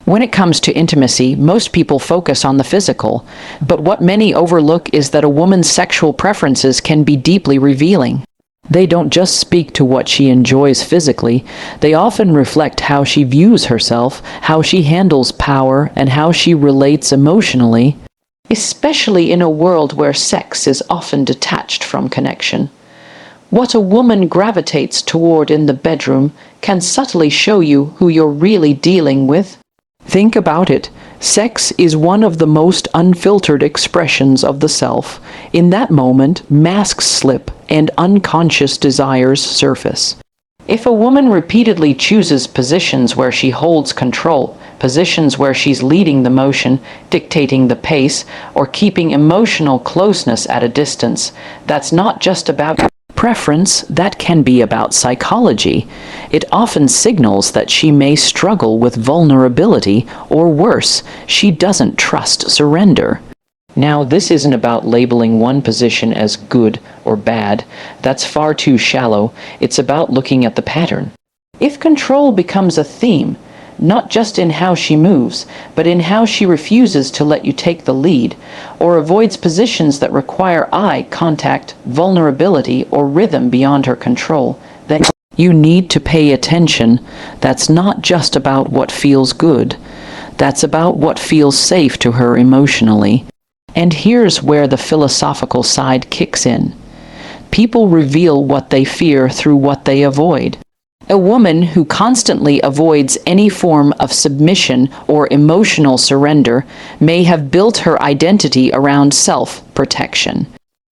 When it comes to intimacy, most people focus on the physical, but what many overlook is that a woman's sexual preferences can be deeply revealing. They don't just speak to what she enjoys physically, they often reflect how she views herself, how she handles power, and how she relates emotionally, especially in a world where sex is often detached from connection. What a woman gravitates toward in the bedroom can subtly show you who you're really dealing with. Think about it. Sex is one of the most unfiltered expressions of the self. In that moment, masks slip and unconscious desires surface. If a woman repeatedly chooses positions where she holds control, positions where she's leading the motion, dictating the pace, or keeping emotional closeness at a distance, that's not just about preference, that can be about psychology. It often signals that she may struggle with vulnerability, or worse, she doesn't trust surrender. Now, this isn't about labeling one position as good or bad. That's far too shallow. It's about looking at the pattern. If control becomes a theme, not just in how she moves, but in how she refuses to let you take the lead, or avoids positions that require eye contact, vulnerability, or rhythm beyond her control, then you need to pay attention. That's not just about what feels good. That's about what feels safe to her emotionally. And here's where the philosophical side kicks in. People reveal what they fear through what they avoid. A woman who constantly avoids any form of submission or emotional surrender may have built her identity around self-protection.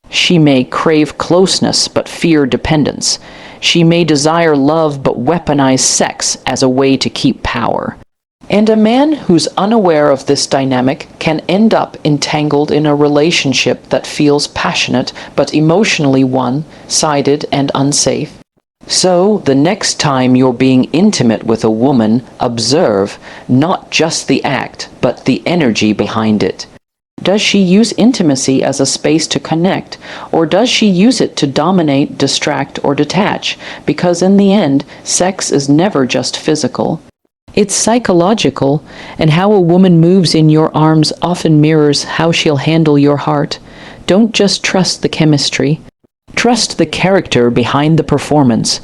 She may crave closeness but fear dependence. She may desire love but weaponize sex as a way to keep power. And a man who's unaware of this dynamic can end up entangled in a relationship that feels passionate but emotionally one-sided and unsafe. So, the next time you're being intimate with a woman, observe not just the act, but the energy behind it. Does she use intimacy as a space to connect, or does she use it to dominate, distract, or detach? Because in the end, sex is never just physical. It's psychological, and how a woman moves in your arms often mirrors how she'll handle your heart. Don't just trust the chemistry. Trust the character behind the performance.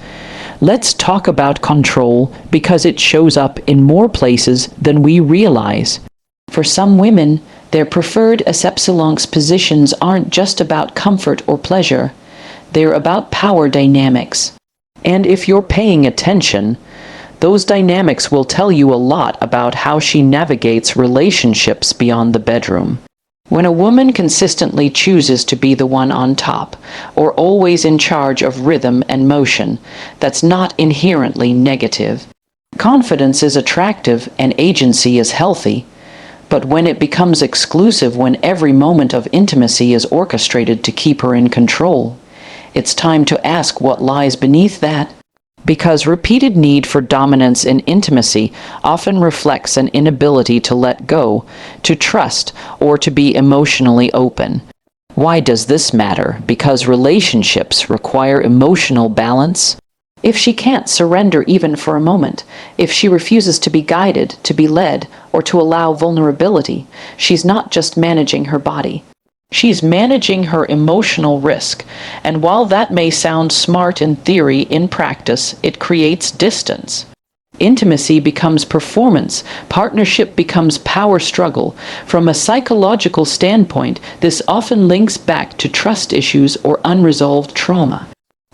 Let's talk about control, because it shows up in more places than we realize. For some women, their preferred Acceptance positions aren't just about comfort or pleasure. They're about power dynamics. And if you're paying attention, those dynamics will tell you a lot about how she navigates relationships beyond the bedroom. When a woman consistently chooses to be the one on top, or always in charge of rhythm and motion, that's not inherently negative. Confidence is attractive and agency is healthy, but when it becomes exclusive, when every moment of intimacy is orchestrated to keep her in control, it's time to ask what lies beneath that. Because repeated need for dominance in intimacy often reflects an inability to let go, to trust, or to be emotionally open. Why does this matter? Because relationships require emotional balance. If she can't surrender even for a moment, if she refuses to be guided, to be led, or to allow vulnerability, she's not just managing her body. She's managing her emotional risk, and while that may sound smart in theory, in practice, it creates distance. Intimacy becomes performance, partnership becomes power struggle. From a psychological standpoint, this often links back to trust issues or unresolved trauma.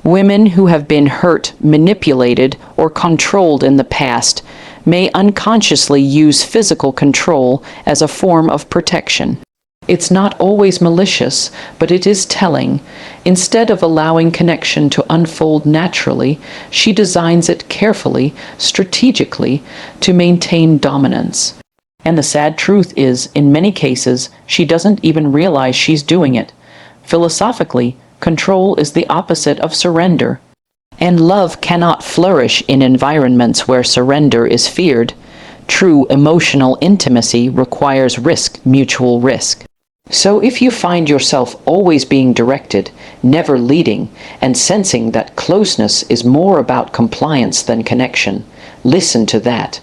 Women who have been hurt, manipulated, or controlled in the past may unconsciously use physical control as a form of protection. It's not always malicious, but it is telling. Instead of allowing connection to unfold naturally, she designs it carefully, strategically, to maintain dominance. And the sad truth is, in many cases, she doesn't even realize she's doing it. Philosophically, control is the opposite of surrender. And love cannot flourish in environments where surrender is feared. True emotional intimacy requires risk, mutual risk. So if you find yourself always being directed, never leading, and sensing that closeness is more about compliance than connection, listen to that.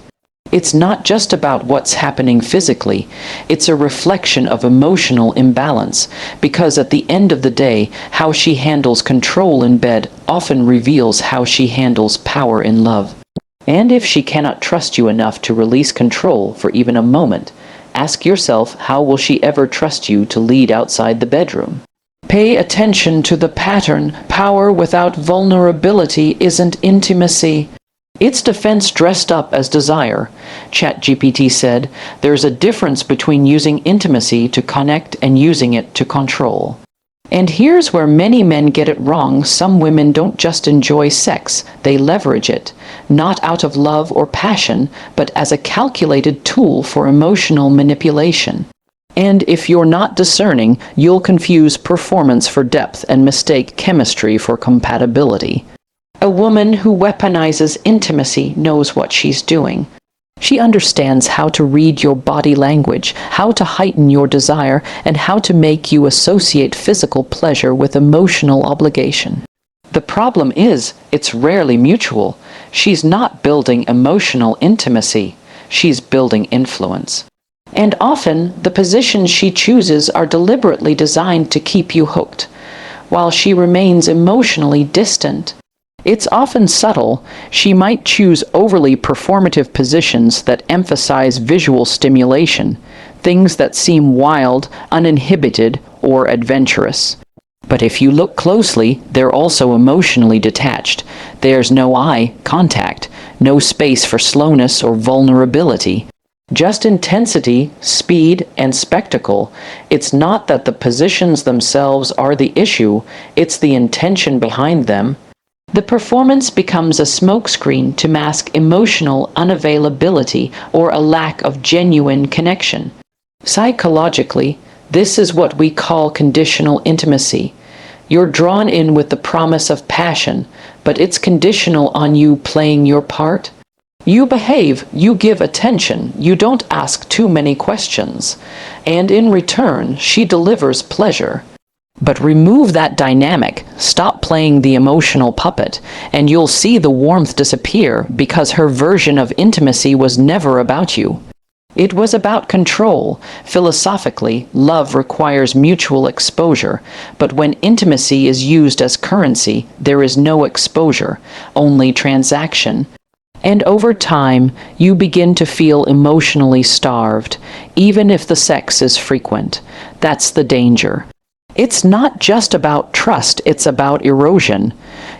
It's not just about what's happening physically, it's a reflection of emotional imbalance, because at the end of the day, how she handles control in bed often reveals how she handles power in love. And if she cannot trust you enough to release control for even a moment, ask yourself, how will she ever trust you to lead outside the bedroom? Pay attention to the pattern. Power without vulnerability isn't intimacy. It's defense dressed up as desire. ChatGPT said, there's a difference between using intimacy to connect and using it to control. And here's where many men get it wrong. Some women don't just enjoy sex, they leverage it, not out of love or passion, but as a calculated tool for emotional manipulation. And if you're not discerning, you'll confuse performance for depth and mistake chemistry for compatibility. A woman who weaponizes intimacy knows what she's doing. She understands how to read your body language, how to heighten your desire, and how to make you associate physical pleasure with emotional obligation. The problem is, it's rarely mutual. She's not building emotional intimacy. She's building influence. And often, the positions she chooses are deliberately designed to keep you hooked, while she remains emotionally distant. It's often subtle. She might choose overly performative positions that emphasize visual stimulation, things that seem wild, uninhibited, or adventurous. But if you look closely, they're also emotionally detached. There's no eye contact, no space for slowness or vulnerability. Just intensity, speed, and spectacle. It's not that the positions themselves are the issue, it's the intention behind them. The performance becomes a smokescreen to mask emotional unavailability or a lack of genuine connection. Psychologically, this is what we call conditional intimacy. You're drawn in with the promise of passion, but it's conditional on you playing your part. You behave, you give attention, you don't ask too many questions, and in return, she delivers pleasure. But remove that dynamic, stop playing the emotional puppet, and you'll see the warmth disappear, because her version of intimacy was never about you. It was about control. Philosophically, love requires mutual exposure, but when intimacy is used as currency, there is no exposure, only transaction. And over time, you begin to feel emotionally starved, even if the sex is frequent. That's the danger. It's not just about trust, it's about erosion.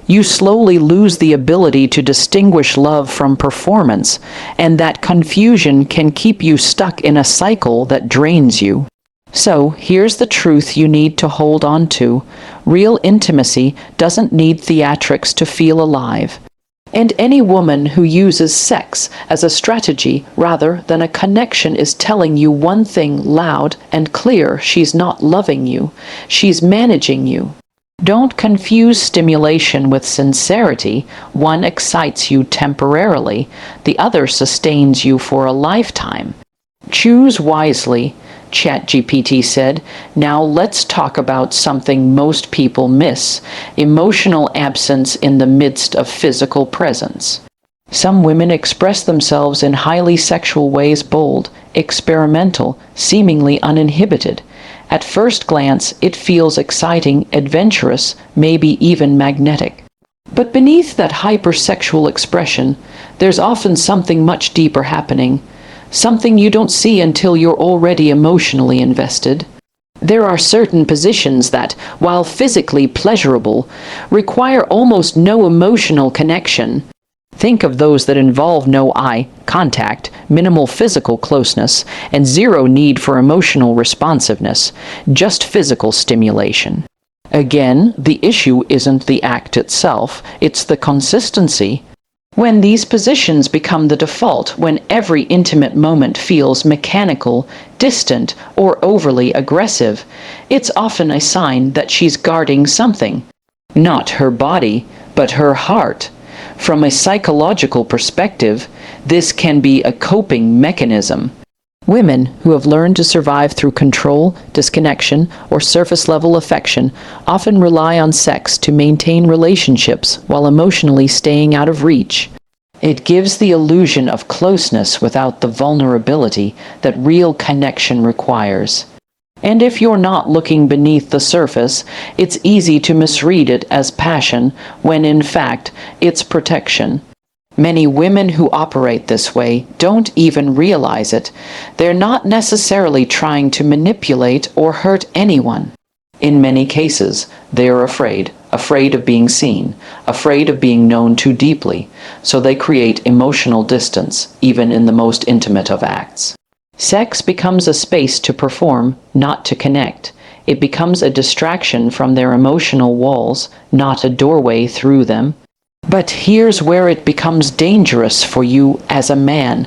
You slowly lose the ability to distinguish love from performance, and that confusion can keep you stuck in a cycle that drains you. So, here's the truth you need to hold on to. Real intimacy doesn't need theatrics to feel alive. And any woman who uses sex as a strategy rather than a connection is telling you one thing loud and clear: she's not loving you, she's managing you. Don't confuse stimulation with sincerity. One excites you temporarily, the other sustains you for a lifetime. Choose wisely. ChatGPT said, now let's talk about something most people miss: emotional absence in the midst of physical presence. Some women express themselves in highly sexual ways: bold, experimental, seemingly uninhibited. At first glance, it feels exciting, adventurous, maybe even magnetic. But beneath that hypersexual expression, there's often something much deeper happening. Something you don't see until you're already emotionally invested. There are certain positions that, while physically pleasurable, require almost no emotional connection. Think of those that involve no eye contact, minimal physical closeness, and zero need for emotional responsiveness, just physical stimulation. Again, the issue isn't the act itself, it's the consistency. When these positions become the default, when every intimate moment feels mechanical, distant, or overly aggressive, it's often a sign that she's guarding something. Not her body, but her heart. From a psychological perspective, this can be a coping mechanism. Women who have learned to survive through control, disconnection, or surface-level affection often rely on sex to maintain relationships while emotionally staying out of reach. It gives the illusion of closeness without the vulnerability that real connection requires. And if you're not looking beneath the surface, it's easy to misread it as passion when in fact it's protection. Many women who operate this way don't even realize it. They're not necessarily trying to manipulate or hurt anyone. In many cases, they're afraid of being seen, afraid of being known too deeply, so they create emotional distance, even in the most intimate of acts. Sex becomes a space to perform, not to connect. It becomes a distraction from their emotional walls, not a doorway through them. But here's where it becomes dangerous for you as a man.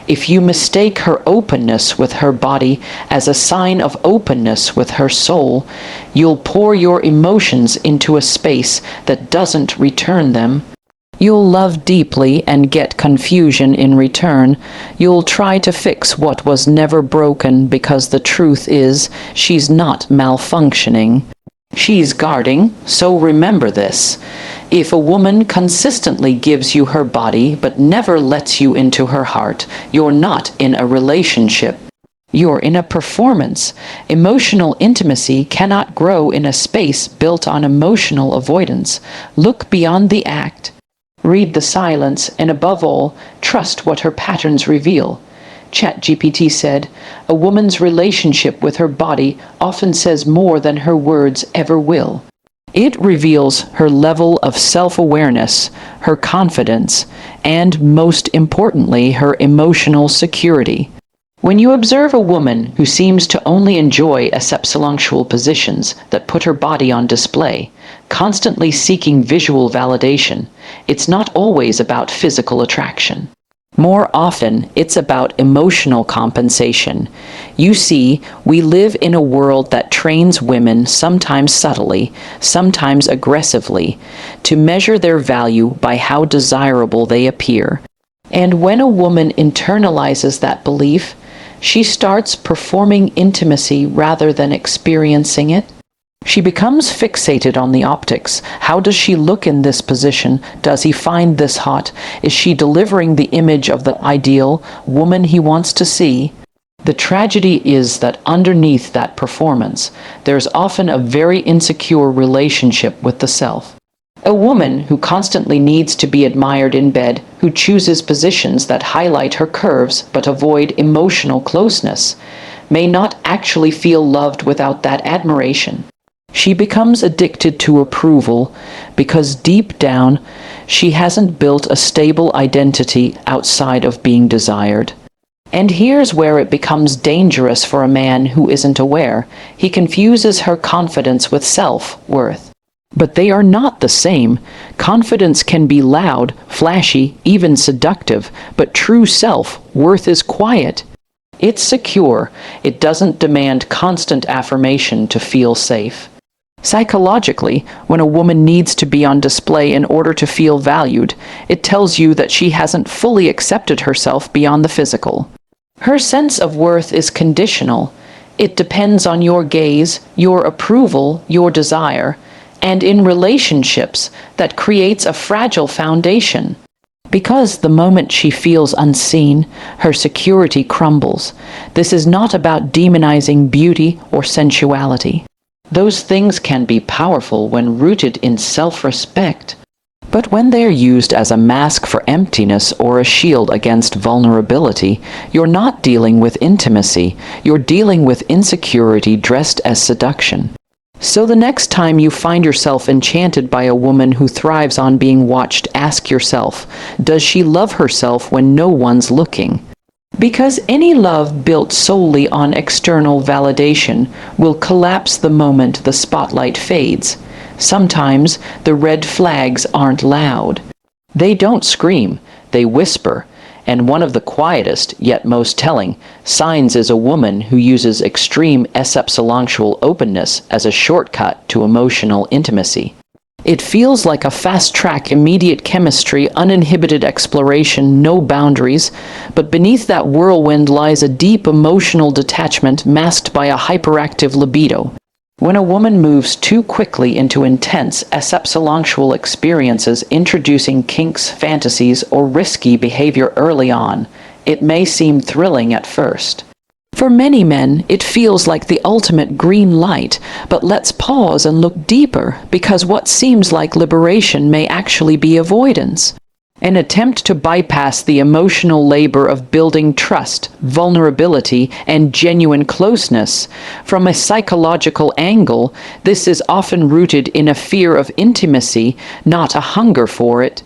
If you mistake her openness with her body as a sign of openness with her soul, you'll pour your emotions into a space that doesn't return them. You'll love deeply and get confusion in return. You'll try to fix what was never broken because the truth is she's not malfunctioning. She's guarding, so remember this. If a woman consistently gives you her body but never lets you into her heart, you're not in a relationship. You're in a performance. Emotional intimacy cannot grow in a space built on emotional avoidance. Look beyond the act. Read the silence, and above all, trust what her patterns reveal. ChatGPT said, "A woman's relationship with her body often says more than her words ever will." It reveals her level of self-awareness, her confidence, and, most importantly, her emotional security. When you observe a woman who seems to only enjoy asepsilunctual positions that put her body on display, constantly seeking visual validation, it's not always about physical attraction. More often, it's about emotional compensation. You see, we live in a world that trains women, sometimes subtly, sometimes aggressively, to measure their value by how desirable they appear. And when a woman internalizes that belief, she starts performing intimacy rather than experiencing it. She becomes fixated on the optics. How does she look in this position? Does he find this hot? Is she delivering the image of the ideal woman he wants to see? The tragedy is that underneath that performance, there's often a very insecure relationship with the self. A woman who constantly needs to be admired in bed, who chooses positions that highlight her curves but avoid emotional closeness, may not actually feel loved without that admiration. She becomes addicted to approval because deep down, she hasn't built a stable identity outside of being desired. And here's where it becomes dangerous for a man who isn't aware. He confuses her confidence with self-worth. But they are not the same. Confidence can be loud, flashy, even seductive, but true self-worth is quiet. It's secure. It doesn't demand constant affirmation to feel safe. Psychologically, when a woman needs to be on display in order to feel valued, it tells you that she hasn't fully accepted herself beyond the physical. Her sense of worth is conditional. It depends on your gaze, your approval, your desire, and in relationships, that creates a fragile foundation. Because the moment she feels unseen, her security crumbles. This is not about demonizing beauty or sensuality. Those things can be powerful when rooted in self-respect. But when they're used as a mask for emptiness or a shield against vulnerability, you're not dealing with intimacy. You're dealing with insecurity dressed as seduction. So the next time you find yourself enchanted by a woman who thrives on being watched, ask yourself, does she love herself when no one's looking? Because any love built solely on external validation will collapse the moment the spotlight fades. Sometimes the red flags aren't loud. They don't scream, they whisper. And one of the quietest, yet most telling, signs is a woman who uses extreme asepsilunctual openness as a shortcut to emotional intimacy. It feels like a fast-track, immediate chemistry, uninhibited exploration, no boundaries, but beneath that whirlwind lies a deep emotional detachment masked by a hyperactive libido. When a woman moves too quickly into intense, asexual experiences, introducing kinks, fantasies, or risky behavior early on, it may seem thrilling at first. For many men, it feels like the ultimate green light, but let's pause and look deeper, because what seems like liberation may actually be avoidance. An attempt to bypass the emotional labor of building trust, vulnerability, and genuine closeness. From a psychological angle, this is often rooted in a fear of intimacy, not a hunger for it.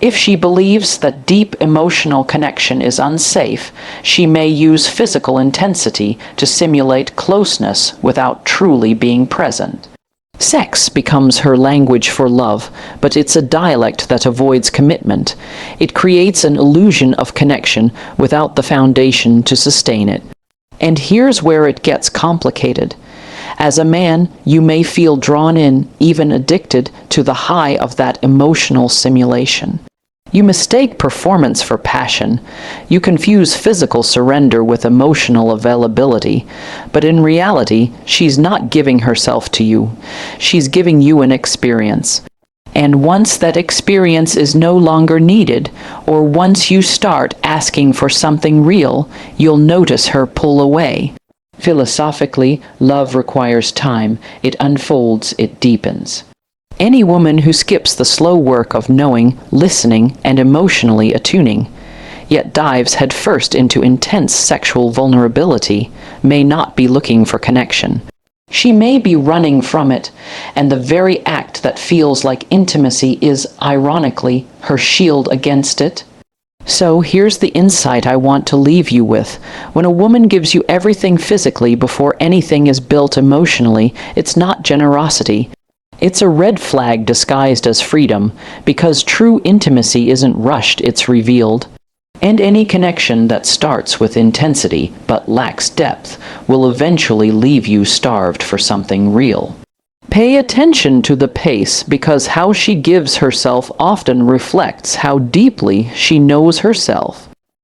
If she believes that deep emotional connection is unsafe, she may use physical intensity to simulate closeness without truly being present. Sex becomes her language for love, but it's a dialect that avoids commitment. It creates an illusion of connection without the foundation to sustain it. And here's where it gets complicated. As a man, you may feel drawn in, even addicted, to the high of that emotional simulation. You mistake performance for passion. You confuse physical surrender with emotional availability. But in reality, she's not giving herself to you. She's giving you an experience. And once that experience is no longer needed, or once you start asking for something real, you'll notice her pull away. Philosophically, love requires time. It unfolds, it deepens. Any woman who skips the slow work of knowing, listening, and emotionally attuning, yet dives headfirst into intense sexual vulnerability, may not be looking for connection. She may be running from it, and the very act that feels like intimacy is, ironically, her shield against it. So here's the insight I want to leave you with. When a woman gives you everything physically before anything is built emotionally, it's not generosity. It's a red flag disguised as freedom, because true intimacy isn't rushed, it's revealed. And any connection that starts with intensity but lacks depth will eventually leave you starved for something real. Pay attention to the pace, because how she gives herself often reflects how deeply she knows herself.